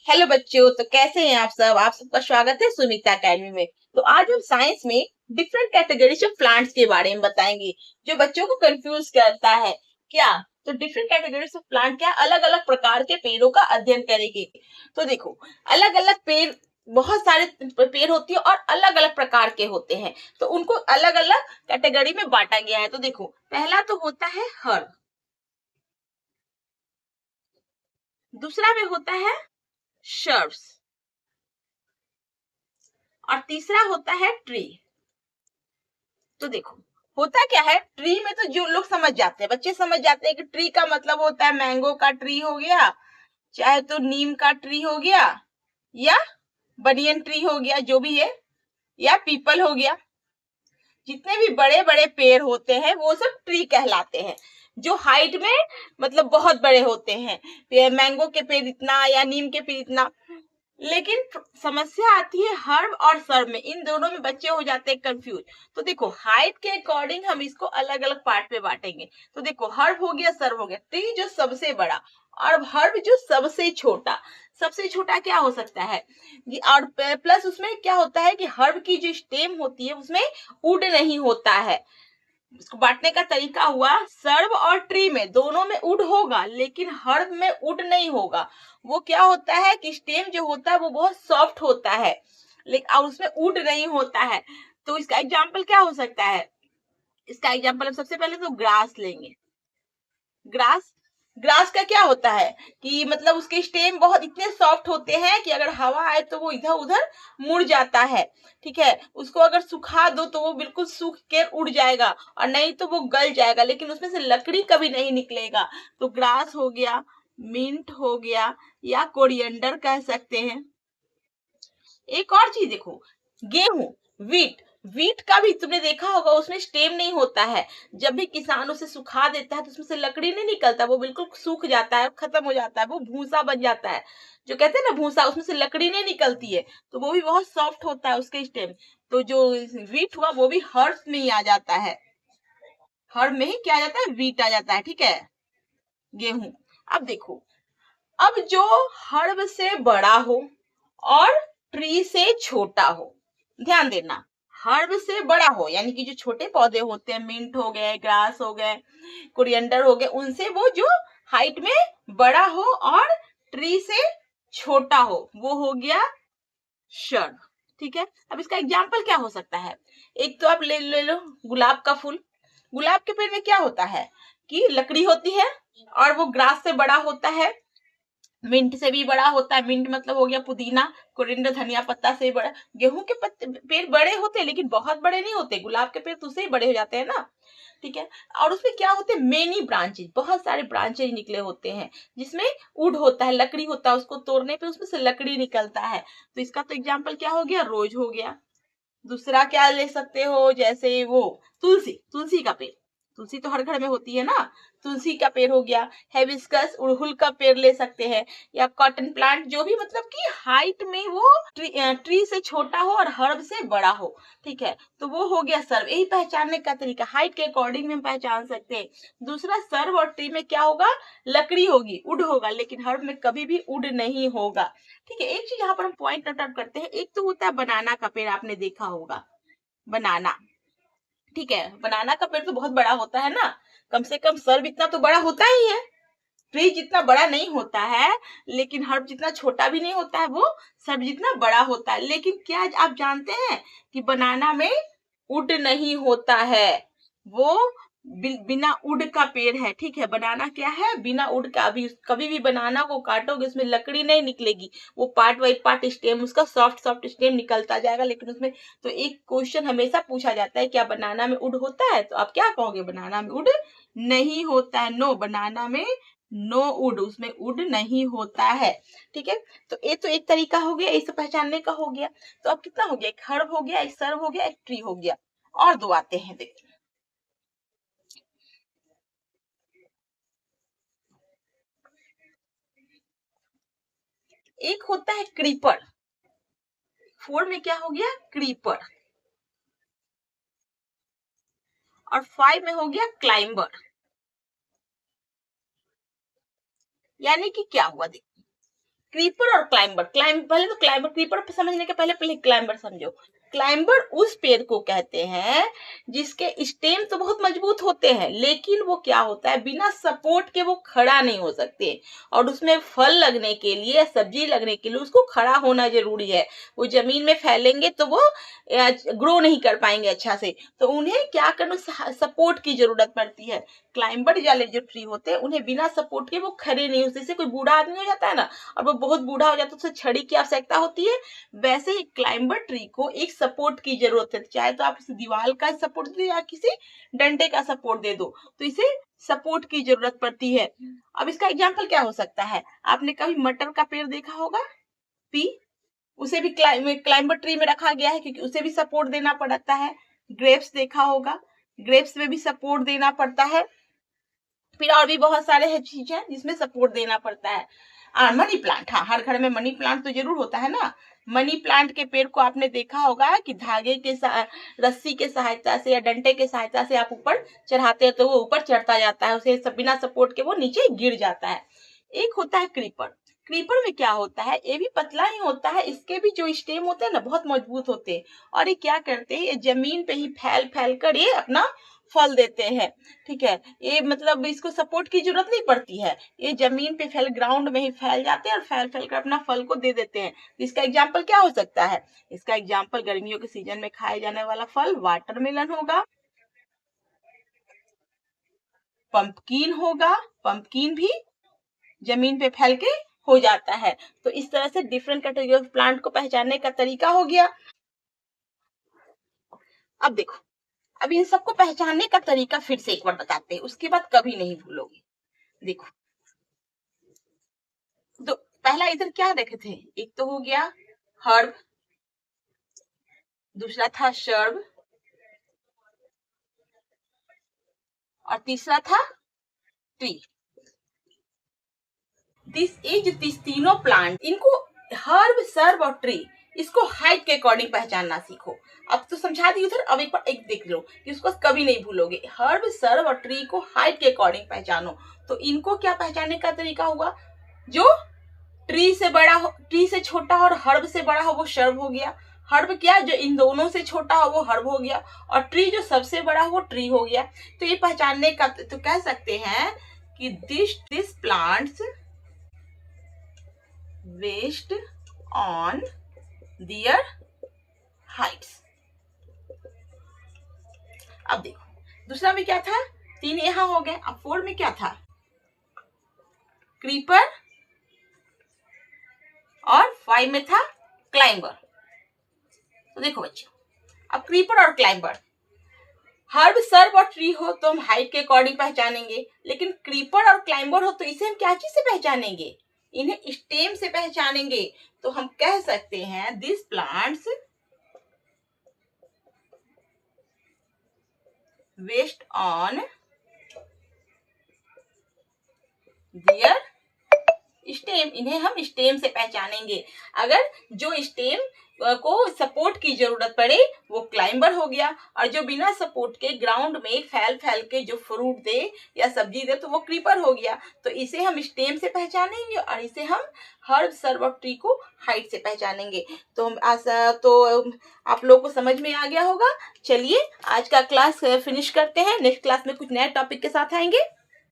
Hello बच्चों, तो कैसे हैं आप सबका स्वागत है सुमिता अकेडमी में। तो आज हम साइंस में डिफरेंट कैटेगरीज ऑफ प्लांट्स के बारे में बताएंगे जो बच्चों को कंफ्यूज करता है। क्या? तो डिफरेंट कैटेगरीज ऑफ प्लांट क्या, अलग अलग प्रकार के पेड़ों का अध्ययन करेंगे। तो देखो, अलग अलग पेड़, बहुत सारे पेड़ होती है और अलग अलग प्रकार के होते हैं, तो उनको अलग अलग कैटेगरी में बांटा गया है। तो देखो, पहला तो होता है हर्ब, दूसरा में होता है shrubs, और तीसरा होता है ट्री। तो देखो, होता क्या है, ट्री में तो जो लोग समझ जाते हैं, बच्चे समझ जाते हैं कि ट्री का मतलब होता है मैंगो का ट्री हो गया, चाहे तो नीम का ट्री हो गया, या बनियन ट्री हो गया, जो भी है, या पीपल हो गया। जितने भी बड़े बड़े पेड़ होते हैं वो सब ट्री कहलाते हैं, जो हाइट में मतलब बहुत बड़े होते हैं, मैंगो के पेड़ इतना या नीम के पेड़ इतना। लेकिन समस्या आती है हर्ब और सर्ब में, इन दोनों में बच्चे हो जाते हैं कंफ्यूज। तो देखो, हाइट के अकॉर्डिंग हम इसको अलग अलग पार्ट में बांटेंगे। तो देखो, हर्ब हो गया, सर्ब हो गया, ट्री जो सबसे बड़ा और हर्ब जो सबसे छोटा। सबसे छोटा क्या हो सकता है, और प्लस उसमें क्या होता है कि हर्ब की जो स्टेम होती है उसमें वुड नहीं होता है। इसको बांटने का तरीका हुआ, सर्ब और ट्री में दोनों में वुड होगा, लेकिन हर्ब में वुड नहीं होगा। वो क्या होता है कि स्टेम जो होता है वो बहुत सॉफ्ट होता है, लेकिन और उसमें वुड नहीं होता है। तो इसका एग्जाम्पल क्या हो सकता है? इसका एग्जाम्पल हम सबसे पहले तो ग्रास लेंगे। ग्रास, ग्रास का क्या होता है कि मतलब उसके स्टेम बहुत इतने सॉफ्ट होते हैं कि अगर हवा आए तो वो इधर उधर मुड़ जाता है। ठीक है, उसको अगर सुखा दो तो वो बिल्कुल सूख के उड़ जाएगा, और नहीं तो वो गल जाएगा, लेकिन उसमें से लकड़ी कभी नहीं निकलेगा। तो ग्रास हो गया, मिंट हो गया, या कोरिएंडर कह सकते हैं। एक और चीज देखो, गेहूं, वीट, वीट का भी तुमने देखा होगा, उसमें स्टेम नहीं होता है। जब भी किसान उसे सुखा देता है तो उसमें से लकड़ी नहीं निकलता, वो बिल्कुल सूख जाता है, खत्म हो जाता है, वो भूसा बन जाता है। जो कहते हैं ना भूसा, उसमें से लकड़ी नहीं निकलती है, तो वो भी बहुत सॉफ्ट होता है उसके स्टेम। तो जो वीट हुआ वो भी हर्ब में ही आ जाता है, हर्ब में ही क्या आ जाता है, वीट आ जाता है। ठीक है, गेहूं। अब देखो, अब जो हर्ब से बड़ा हो और ट्री से छोटा हो, ध्यान देना, हर्ब से बड़ा हो यानी कि जो छोटे पौधे होते हैं, मिंट हो गए, ग्रास हो गए, कोरिएंडर हो गए, उनसे वो जो हाइट में बड़ा हो और ट्री से छोटा हो, वो हो गया शर्ब। ठीक है, अब इसका एग्जाम्पल क्या हो सकता है? एक तो आप ले लो गुलाब का फूल। गुलाब के पेड़ में क्या होता है कि लकड़ी होती है और वो ग्रास से बड़ा होता है, मिंट से भी बड़ा होता है। मिंट मतलब हो गया पुदीना, कोरिंडर धनिया पत्ता से बड़ा। गेहूं के पत्ते पेड़ बड़े होते हैं लेकिन बहुत बड़े नहीं होते, गुलाब के पेड़ तो उससे ही बड़े हो जाते हैं ना। ठीक है, और उसमें क्या होते हैं, मेनी ब्रांचेज, बहुत सारे ब्रांचेज निकले होते हैं, जिसमें वुड होता है, लकड़ी होता है, उसको तोड़ने पे उसमें से लकड़ी निकलता है। तो इसका तो एग्जाम्पल क्या हो गया, रोज हो गया। दूसरा क्या ले सकते हो, जैसे वो तुलसी, तुलसी का पेड़, तुलसी तो हर घर में होती है ना, तुलसी का पेड़ हो गया। हेबिस्कस, उड़हुल का पेड़ ले सकते हैं, या कॉटन प्लांट, जो भी मतलब कि हाइट में वो ट्री से छोटा हो और हर्ब से बड़ा हो। ठीक है, तो वो हो गया सर्व। यही पहचानने का तरीका, हाइट के अकॉर्डिंग में हम पहचान सकते हैं। दूसरा, सर्व और ट्री में क्या होगा, लकड़ी होगी, वुड होगा, लेकिन हर्ब में कभी भी वुड नहीं होगा। ठीक है, एक चीज यहाँ पर हम पॉइंट नोट आउट करते हैं, एक तो होता है बनाना का पेड़, आपने देखा होगा बनाना। ठीक है, बनाना का पेड़ तो बहुत बड़ा होता है ना, कम से कम सर्व इतना तो बड़ा होता ही है। ट्री जितना बड़ा नहीं होता है, लेकिन हर्ब जितना छोटा भी नहीं होता है, वो सर्व जितना बड़ा होता है। लेकिन क्या आप जानते हैं कि बनाना में वुड नहीं होता है, वो बिना वुड का पेड़ है। ठीक है, बनाना क्या है, बिना वुड का। अभी कभी भी बनाना को काटोगे उसमें लकड़ी नहीं निकलेगी, वो पार्ट बाई पार्ट स्टेम, उसका सॉफ्ट सॉफ्ट स्टेम निकलता जाएगा, लेकिन उसमें तो एक क्वेश्चन हमेशा पूछा जाता है, क्या बनाना में वुड होता है? तो आप क्या कहोगे, बनाना में वुड नहीं होता है। नो, बनाना में नो वुड, उसमें वुड नहीं होता है। ठीक है, तो ये तो एक तरीका हो गया, इसे पहचानने का हो गया। तो अब कितना हो गया, एक हर्ब हो गया, एक सर्व हो गया, एक ट्री हो गया, और दो आते हैं, देखिए। एक होता है क्रीपर, फोर में क्या हो गया, क्रीपर, और फाइव में हो गया क्लाइंबर। यानी कि क्या हुआ, देखिए, क्रीपर और क्लाइंबर, पहले तो क्लाइंबर, क्रीपर समझने के पहले क्लाइंबर समझो। क्लाइंबर उस पेड़ को कहते हैं जिसके स्टेम तो बहुत मजबूत होते हैं, लेकिन वो क्या होता है, बिना सपोर्ट के वो खड़ा नहीं हो सकते, और उसमें फल लगने के लिए, सब्जी लगने के लिए उसको खड़ा होना जरूरी है। वो जमीन में फैलेंगे तो वो ग्रो नहीं कर पाएंगे अच्छा से, तो उन्हें क्या करना, सपोर्ट की जरूरत पड़ती है। क्लाइंबर वाले जो ट्री होते हैं उन्हें बिना सपोर्ट के वो खड़े नहीं होते। जैसे कोई बूढ़ा आदमी हो जाता है ना, और वो बहुत बूढ़ा हो जाता है, उसे छड़ी की आवश्यकता होती है, वैसे ही क्लाइंबर ट्री को एक सपोर्ट की जरूरत है। चाहे तो आप इसे दीवार का सपोर्ट दे या किसी डंडे का सपोर्ट दे दो, तो इसे सपोर्ट की जरूरत पड़ती है। अब इसका एग्जाम्पल क्या हो सकता है, आपने कभी मटर का पेड़ देखा होगा, पी, उसे भी क्लाइंबर ट्री में रखा गया है क्योंकि उसे भी सपोर्ट देना पड़ता है। ग्रेप्स देखा होगा, ग्रेप्स में भी सपोर्ट देना पड़ता है। फिर और भी बहुत सारे चीज है जिसमें सपोर्ट देना पड़ता है। और मनी प्लांट, हाँ, हर घर में मनी प्लांट तो जरूर होता है ना। मनी प्लांट के पेड़ को आपने देखा होगा कि धागे के रस्सी के सहायता से या डंडे के सहायता से आप ऊपर चढ़ाते हैं तो वो ऊपर चढ़ता जाता है, उसे बिना सपोर्ट के वो नीचे गिर जाता है। एक होता है क्रीपर। क्रीपर में क्या होता है, ये भी पतला ही होता है, इसके भी जो स्टेम होते हैं ना बहुत मजबूत होते हैं, और ये क्या करते हैं, ये जमीन पे ही फैल फैल कर ये अपना फल देते हैं। ठीक है, ये मतलब इसको सपोर्ट की जरूरत नहीं पड़ती है, ये जमीन पे फैल, ग्राउंड में ही फैल जाते हैं और फैल फैल कर अपना फल को दे देते हैं। इसका एग्जाम्पल क्या हो सकता है, इसका एग्जाम्पल गर्मियों के सीजन में खाए जाने वाला फल वाटरमेलन होगा, पंपकिन होगा, पंपकिन भी जमीन पे फैल के हो जाता है। तो इस तरह से डिफरेंट कैटेगरी ऑफ प्लांट को पहचानने का तरीका हो गया। अब देखो, अब इन सबको पहचानने का तरीका फिर से एक बार बताते हैं, उसके बाद कभी नहीं भूलोगे। देखो, तो पहला इधर क्या रखे थे, एक तो हो गया हर्ब, दूसरा था शर्ब, और तीसरा था ट्री। तीनों प्लांट, इनको हर्ब, सर्ब और ट्री, इसको हाइट के अकॉर्डिंग पहचानना सीखो। अब तो समझा दी उधर, अब एक बार एक देख लो कि उसको कभी नहीं भूलोगे। हर्ब, सर्ब और ट्री को हाइट के अकॉर्डिंग पहचानो। तो इनको क्या पहचानने का तरीका होगा, जो ट्री से बड़ा हो, ट्री से छोटा हो और हर्ब से बड़ा हो वो शर्ब हो गया। हर्ब क्या, जो इन दोनों से छोटा हो वो हर्ब हो गया, और ट्री जो सबसे बड़ा हो वो ट्री हो गया। तो ये पहचानने का तो कह सकते हैं कि this plants based on their heights। अब देखो, दूसरा में क्या था, 3 यहां हो गए। अब 4 में क्या था, क्रीपर, और 5 में था क्लाइंबर। तो देखो बच्चों, अब क्रीपर और क्लाइंबर, हर्ब, सर्ब और ट्री हो तो हम हाइट के अकॉर्डिंग पहचानेंगे, लेकिन क्रीपर और क्लाइंबर हो तो इसे हम क्या चीज से पहचानेंगे, इन्हें स्टेम से पहचानेंगे। तो हम कह सकते हैं this plants based on their stem, इन्हें हम स्टेम से पहचानेंगे। अगर जो स्टेम को सपोर्ट की जरूरत पड़े वो क्लाइंबर हो गया, और जो बिना सपोर्ट के ग्राउंड में फैल फैल के जो फ्रूट दे या सब्जी दे तो वो क्रीपर हो गया। तो इसे हम स्टेम से पहचानेंगे, और इसे हम हर्ब, सर्ब और ट्री को हाइट से पहचानेंगे। तो हम तो आप लोगों को समझ में आ गया होगा। चलिए आज का क्लास फिनिश करते हैं, नेक्स्ट क्लास में कुछ नए टॉपिक के साथ आएंगे।